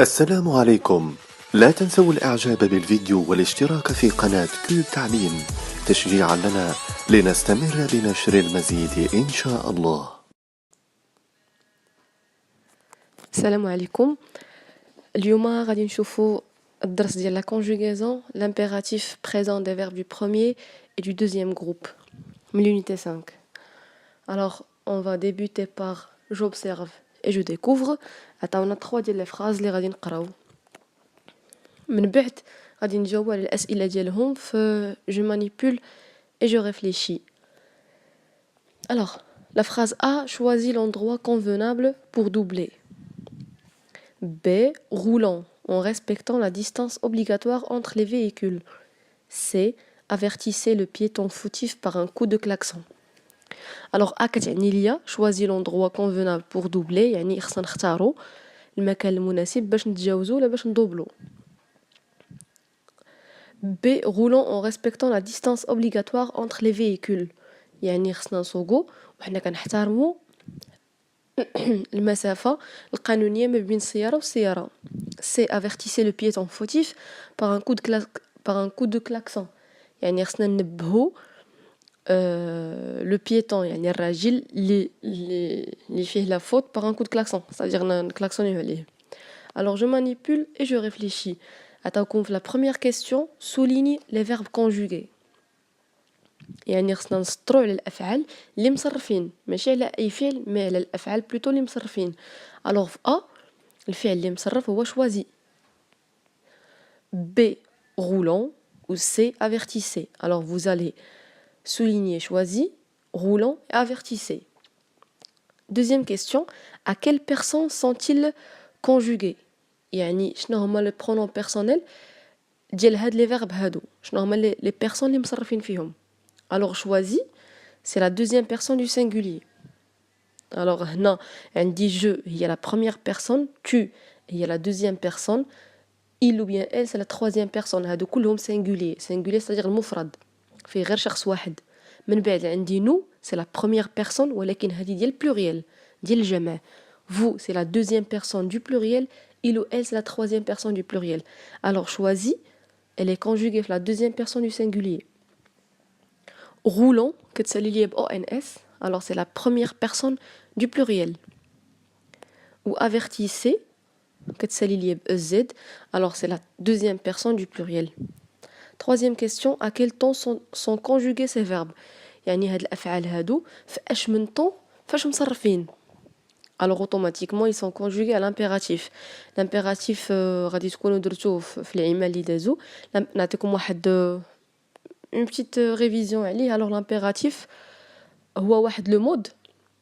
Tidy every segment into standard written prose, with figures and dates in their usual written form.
السلام عليكم. لا تنسوا الإعجاب بالفيديو والاشتراك في قناة كيوب تعليم تشجيعا لنا لنستمر بنشر المزيد إن شاء الله. السلام عليكم. اليوم غادي نشوفوا الدرس ديال la conjugaison, l'impératif présent des verbes du premier et du deuxième groupe من l'unité 5. Alors, on va débuter par j'observe et je découvre. عطاونا 3 ديال les phrases اللي غادي نقراو. من بعد غادي نجاوبوا على الأسئلة ديالهم في je manipule et je réfléchis. Alors, la phrase A choisit l'endroit convenable pour doubler. B. Roulant en respectant la distance obligatoire entre les véhicules. C. Avertissez le piéton fautif par un coup de klaxon. Alors A كتعني ليا choisis l'endroit convenable pour doubler يعني خصنا نختاروا المكان المناسب باش نتجاوزوا ولا باش ندوبلو. B. Roulant en respectant la distance obligatoire entre les véhicules يعني خصنا نسوقوا وحنا كنحترموا المسافة القانونية ما بين السيارة والسيارة. C'est avertissez le piéton fautif par un coup de klaxon يعني خصنا ننبهوا لو بيتون يعني الراجل اللي فيه لا فوت par un coup de klaxon c'est-à-dire نكلاكسونيو عليه. Alors je manipule et je réfléchis. عطاوكم في la première question souligne les verbes conjugués يعني خصنا نسطروا على الافعال اللي مصرفين ماشي على اي فعل مي على الافعال بلوتو اللي مصرفين. الوغ في ا الفعل اللي مصرف هو choisi. B roulant ou C avertissez. Alors vous allez souligner choisi, roulant et avertissez. Deuxième question, à quelles personnes sont-ils conjugués يعني شنو هما لي برونون بيرسونيل ديال هاد لي فيرب هادو شنو هما لي بيرسون اللي مصرفين فيهم. Alors choisi, c'est la deuxième personne du singulier. Alors هنا عندي je هي la première personne, tu هي la deuxième personne, il ou bien elle c'est la troisième personne. هادو كلهم singulier. Singulier c'est-à-dire المفرد فيه غير شخص واحد. من بعد عندي nous c'est la première personne ولكن هذه ديال pluriel ديال الجمع. Vous c'est la deuxième personne du pluriel, il ou elle c'est la troisième personne du pluriel. Alors choisi, elle est conjuguée la deuxième personne du singulier. Roulant, كتسالي ب ONS, alors c'est la première personne du pluriel. Ou avertissez, كتسالي ب EZ, alors c'est la deuxième personne du pluriel. Troisième question, à quel temps sont conjugués ces verbes يعني هاد الأفعال هادو في أش من temps فاش مصرفين. Alors automatiquement ils sont conjugués à l'impératif. L'impératif غادي تكونوا درتوه في العمال اللي دازو. نعطيكم واحد une petite révision عليه. Alors l'impératif هو واحد لو مود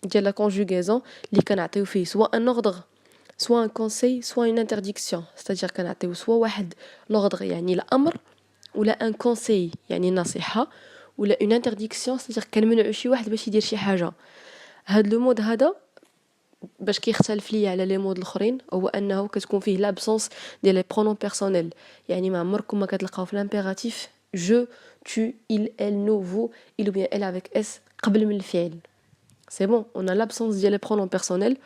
ديال لا كونجوغيزون اللي كنعطيو فيه soit un ordre soit un conseil soit une interdiction, c'est-à-dire كنعطيو soit واحد l'ordre يعني الامر ولا un conseil يعني نصيحه ولا une interdiction c'est-à-dire كنمنعو شي واحد باش يدير شي حاجه. هاد لو مود هذا باش كيختلف ليا على لي مود الاخرين هو انه كتكون فيه لابسونس ديال لي برونون بيرسونيل يعني ما عمركم ما كتلقاو في لامبيراتيف je tu il elle nous vous il ou bien elle avec s قبل من الفعل. C'est bon, on a l'absence ديال les pronoms personnels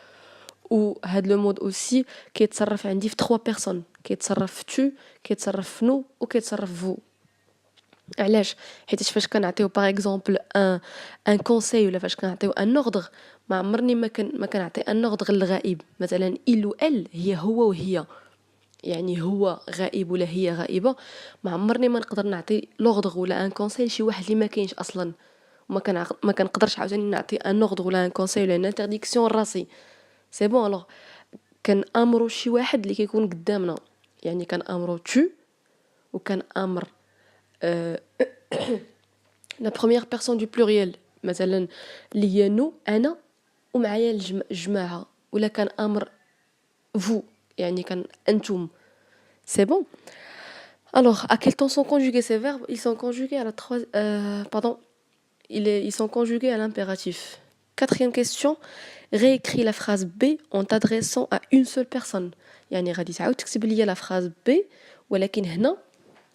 و هاد لو مود اوسي كيتصرف عندي في 3 بيرسون كيتصرف في tu كيتصرف في nous و كيتصرف vous. علاش؟ حيت فاش كنعطيو باغ اكزومبل ان كونساي ولا فاش كنعطيو ان اوردر ما عمرني ما كنعطي ان اوردر للغائب. مثلا il و elle هي هو وهي يعني هو غائب ولا هي غائبه ما عمرني ما نقدر نعطي لوردر ولا ان كونساي لشي واحد اللي ما كاينش اصلا ما كنقدرش عاوتاني نعطي ان اوردر ولا ان كونساي ولا ان انترديكسيون راسي. سي بون الوغ كنامرو شي واحد اللي كيكون قدامنا يعني كنامرو tu وكنامر la première personne du pluriel مثلا اللي هي nous انا ومعايا الجماعه ولا كنامر vous يعني كان انتم. C'est bon. Alors, à quel temps sont conjugués ces verbes? Ils sont conjugués à la ils sont conjugués à l'impératif. Quatrième question, réécris la phrase B en t'adressant à une seule personne. يعني غادي تعاود تكتب لي la phrase B ولكن هنا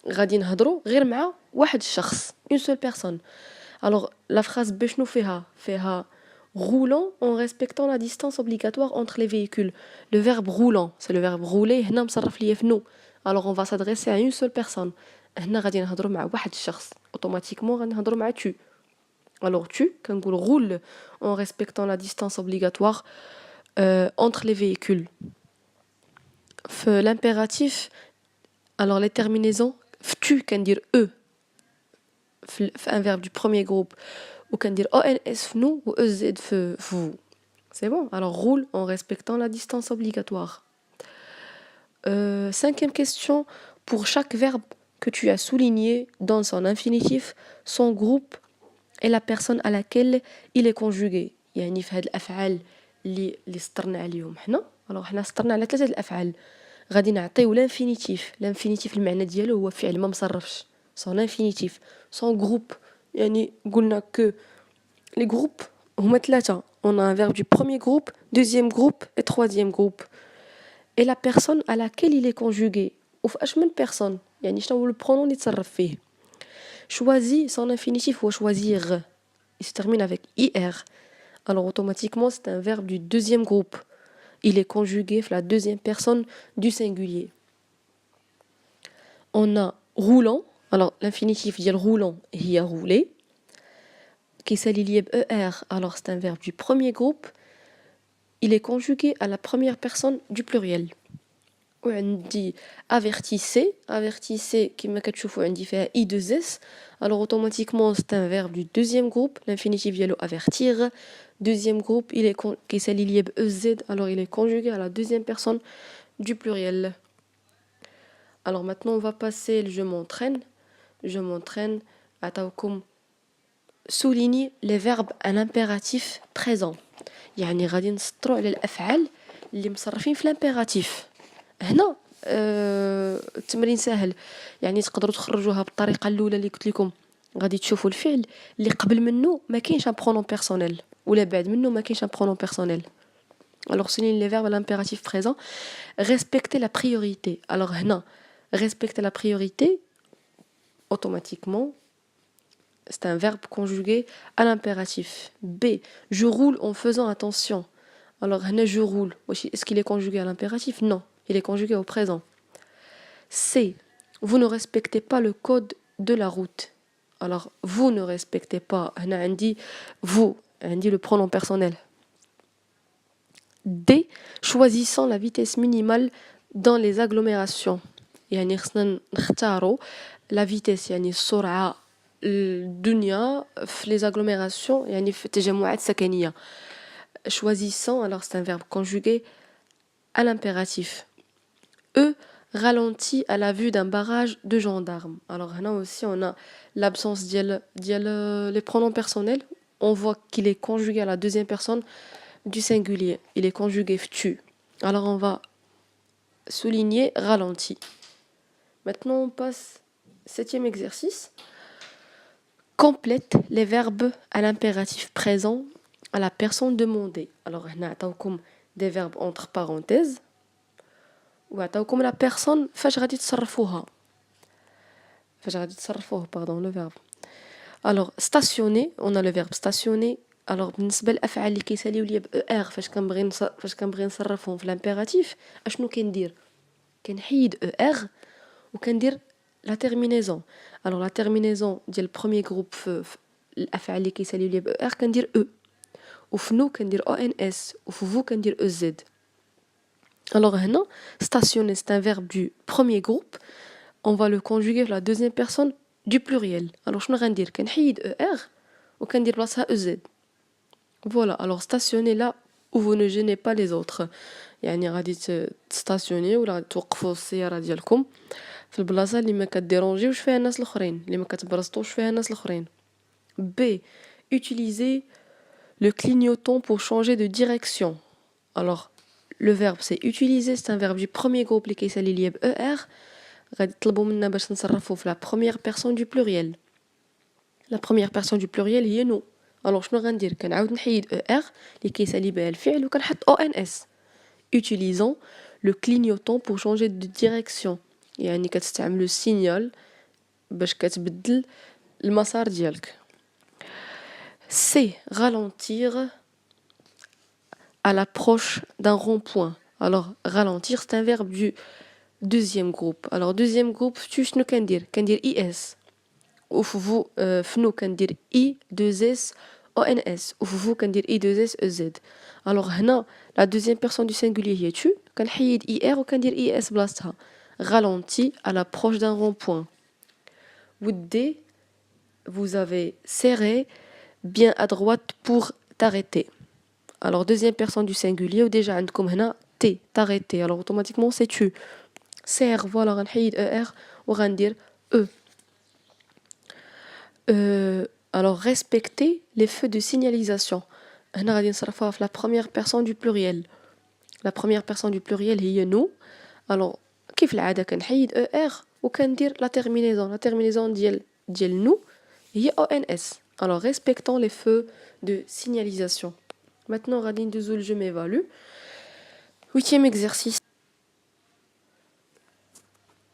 غادي نهضروا غير مع واحد الشخص une seule personne. Alors la phrase B شنو فيها roulant en respectant la distance obligatoire entre les véhicules. Le verbe roulant, c'est le verbe rouler. هنا مصرف ليا في nous. Alors on va s'adresser à une seule personne. هنا غادي نهضروا مع واحد الشخص. Automatiquement غادي نهضروا مع tu. Alors tu, كنقول roule en respectant la distance obligatoire entre les véhicules. L'impératif, alors les terminaisons, tu can dire e, un verbe du premier groupe, ou can dire ons nous ou ez vous. C'est bon. Alors roule en respectant la distance obligatoire. Cinquième question, pour chaque verbe que tu as souligné dans son infinitif, son groupe et la personne à laquelle il est conjugué. يعني في هاد الأفعال اللي سطرنا عليهم حنا. alors حنا سطرنا على 3 الأفعال. غادي نعطيو لانفينيتيف المعنى ديالو هو فعل ما مصرفش. son infinitif, son groupe. يعني قلنا que les groupes هما 3. On a un verbe du premier groupe, deuxième groupe et troisième groupe. Et la personne à laquelle il est conjugué. وفي اش من personne. يعني شنو هو le pronom اللي تصرف فيه. Choisis, son infinitif ou choisir. Il se termine avec IR. Alors automatiquement, c'est un verbe du deuxième groupe. Il est conjugué la deuxième personne du singulier. On a roulant. Alors l'infinitif dit roulant, il a roulé. Qui s'allie ER. Alors c'est un verbe du premier groupe. Il est conjugué à la première personne du pluriel. وعندي avertissez كما كتشوفوا عندي فيها i2s. alors automatiquement c'est un verbe du deuxième groupe, l'infinitif ديالو avertir. Deuxième groupe, il est كيسالي ليا ب ez, alors il est conjugué à la deuxième personne du pluriel. Alors maintenant on va passer le je m'entraîne عطاوكم souligne les verbes à l'impératif présent. يعني غادي نسطروا على الافعال اللي مصرفين في l'impératif. هنا التمرين سهل. يعني تقدروا تخرجوها بالطريقه الاولى اللي قلت لكم. غادي تشوفوا الفعل اللي قبل منه ما كاينش ان برونون بيرسونيل ولا بعد منه ما كاينش ان برونون بيرسونيل. alors souligne les verbes à l'impératif présent. Respecter la priorité. alors هنا respecter la priorité automatiquement c'est un verbe conjugué à l'impératif. B, je roule en faisant attention. alors هنا je roule, est-ce qu'il est conjugué à l'impératif? Non, il est conjugué au présent. C, vous ne respectez pas le code de la route. alors vous ne respectez pas, هنا عندي vous, عندي le pronom personnel. D, choisissant la vitesse minimale dans les agglomérations. يعني خصنا نختاروا la vitesse يعني السرعة الدنيا في les agglomérations يعني في التجمعات السكنية. choisissant, alors c'est un verbe conjugué à l'impératif. E, ralentit à la vue d'un barrage de gendarmes. alors là aussi on a l'absence les pronoms personnels. On voit qu'il est conjugué à la deuxième personne du singulier. Il est conjugué tu. alors on va souligner ralenti. Maintenant on passe 7e exercice. Complète les verbes à l'impératif présent à la personne demandée. alors هنا عطاوكم des verbes entre parenthèses وعطاوكم la personne فاش غادي تصرفوه pardon le verbe. alors stationner, on a le verbe stationner. alors بالنسبه للافعال اللي كيساليو ليا ب er فاش كنبغي نصرفهم في l'impératif اشنو كندير؟ كنحيد er وكندير la terminaison. alors la terminaison ديال البروميير جروب في الافعال اللي كيساليو ليا ب er كندير e وفي nous كندير ons وفي vous كندير ez. alors هنا stationner c'est un verbe du premier groupe. on va le conjuguer la deuxième personne du pluriel. alors شنو غندير؟ كنحيد er وكندير بلاصتها ez. voilà. alors stationner là où vous ne gênez pas les autres. يعني غادي تستاسيوني ولا غادي توقفوا السياره ديالكم في البلاصه اللي ما كديرونجيوش فيها الناس الاخرين اللي ما كتبرسطوش فيها الناس الاخرين. B, utiliser le clignotant pour changer de direction. alors le verbe c'est utiliser, c'est un verbe du premier groupe اللي كيسالي ليا ب er. غادي تطلبوا منا باش نصرفوا في la première personne du pluriel. la première personne du pluriel هي nous. alors شنو غندير؟ كنعاود نحيد er اللي كيسالي بها الفعل وكنحط ons. utilisant le clignotant pour changer de direction. يعني كتستعملوا السينيال باش كتبدل المسار ديالك. C, ralentir à l'approche d'un rond-point. Alors, ralentir, c'est un verbe du deuxième groupe. Alors, deuxième groupe, tu شنو كندير is. وفوفو فنو كندير I 2S ONS وفوفو كندير I 2S EZ. Alors هنا la deuxième personne du singulier هي tu كنحيد IR وكندير IS بلاصتها. Ralenti à l'approche d'un rond-point. ودي vous avez serré bien à droite pour t'arrêter. Alors deuxième personne du singulier وديجا عندكم هنا T t'arrêter. Alors automatiquement c'est tu. Serre voilà غنحيد ER وغندير E. Alors, respecter les feux de signalisation. هنا غادي نصرفوها في la première personne du pluriel. La première personne du pluriel هي nous. Alors, كيف العادة كنحيد ER وكندير la terminaison ديال nous هي ONS. Alors, respectons les feux de signalisation. Maintenant, غادي ندوزو le je m'évalue. 8e exercice.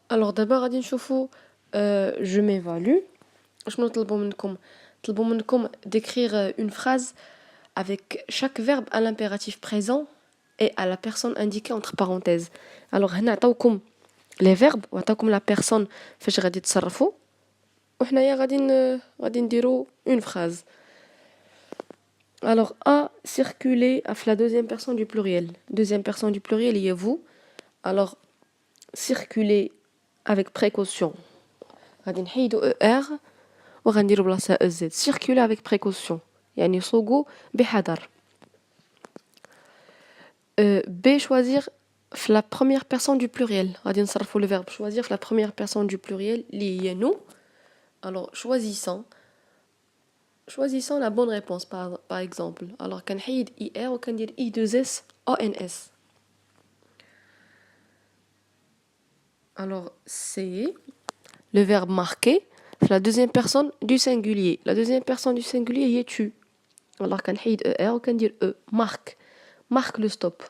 Alors, d'abord غادي نشوفو je m'évalue. شنو طلبوا منكم d'écrire une phrase avec chaque verbe à l'impératif présent et à la personne indiquée entre parenthèses. Alors هنا عطاوكم les verbes وعطاوكم la personne فاش غادي تصرفوا وحنايا غادي نديرو une phrase. Alors a circuler à la deuxième personne du pluriel. Deuxième personne du pluriel il y a vous. Alors circuler avec précaution. غادي نحيدو ER وغنديرو بلاصة EZ. Circuler avec précaution. يعني سوقوا بحذر. B choisir la première personne du pluriel. غادي نصرفوا le verbe choisir la première personne du pluriel اللي هي nous. Alors choisissons la bonne réponse par exemple. Alors كنحيد IR وكندير I2S ONS. Alors c'est le verbe marquer la deuxième personne du singulier. La deuxième personne du singulier هي tu. Alors كنحيد ER وكندير E. Marque le stop.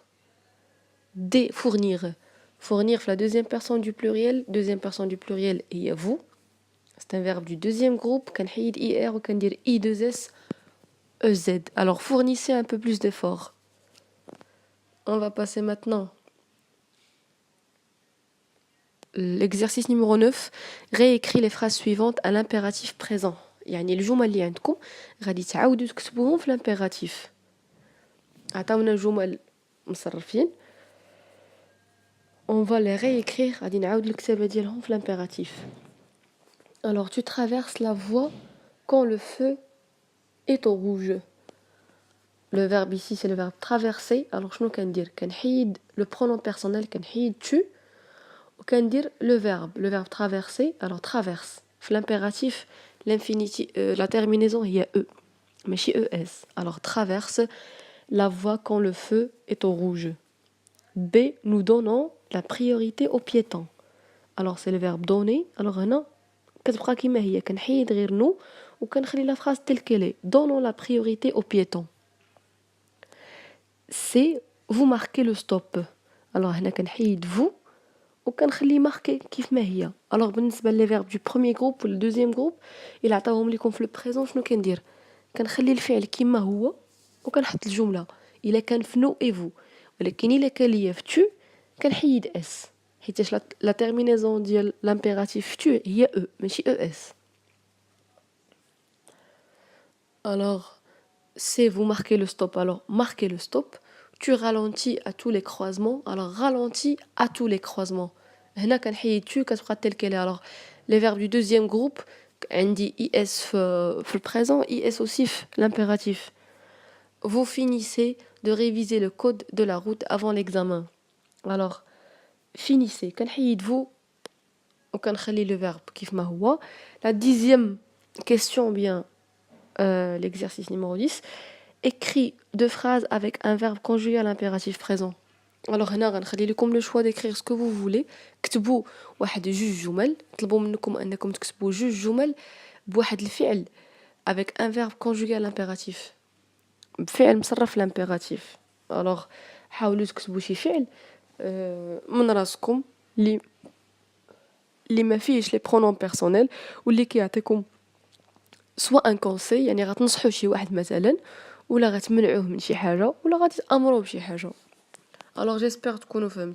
D fournir la deuxième personne du pluriel. Deuxième personne du pluriel هي vous. C'est un verbe du deuxième groupe. كنحيد IR وكندير I2S EZ. Alors fournissez un peu plus d'efforts. On va passer maintenant l'exercice numéro 9. Réécris les phrases suivantes à l'impératif présent. يعني الجمل اللي عندكم غادي تعاودوا تكتبوهم في l'impératif. عطاونا جمل مصرفين. On va les réécrire. غادي نعاود الكتابة ديالهم في l'impératif. Alors tu traverses la voie quand le feu est au rouge. Le verbe ici c'est le verbe traverser. Alors شنو كندير كنحيد le pronom personnel كنحيد tu وكندير le verbe traverser. Alors traverse في l'impératif l'infinitif la terminaison هي e ماشي es. Alors traverse la voie quand le feu est au rouge. B nous donnons la priorité aux piétons. Alors c'est le verbe donner. Alors هنا كتبقى كيما هي كنحيد غير nous وكنخلي la phrase telle qu'elle est. Donnons la priorité aux piétons. C vous marquez le stop. Alors هنا كنحيد vous وكنخلي marquer كيف ما هي. Alors بالنسبة لي verbe du premier groupe ou le deuxième groupe إلا عطاوهم لكم في le présent شنو كندير كنخلي الفعل كيما هو وكنحط الجملة إلا كان في nous et vous. ولكن إلا كان ليا في tu كنحيد s حيتاش la terminaison ديال l'impératif tu هي e ماشي es. Alors c'est vous marquez le stop. Alors marquez le stop. Tu ralentis à tous les croisements. Alors ralentis à tous les croisements. هنا كنحيد tu كتبقى telle qu'elle est. Alors les verbes du deuxième groupe عندي is في le présent, is aussi في l'impératif. Vous finissez de réviser le code de la route avant l'examen. Alors finissez كنحيد vous وكنخلي le verbe كيف ما هو. La 10e question bien l'exercice numéro 10. Écris 2 phrases avec un verbe conjugué à l'impératif présent. Alors هنا غنخلي لكم le choix d'écrire ce que vous voulez. كتبوا واحد جوج جمل. طلبوا منكم انكم تكتبوا جوج جمل بواحد الفعل avec un verbe conjugué à l'impératif. بفعل مصرف l'impératif. Alors حاولوا تكتبوا شي فعل من راسكم اللي ما فيهش لي pronoms personnels واللي كيعطيكم soit un conseil يعني غتنصحوا شي واحد مثلا ولا غتمنعوه من شي حاجة ولا غادي تأمروه بشي حاجة. alors j'espère تكونوا فهمتوا.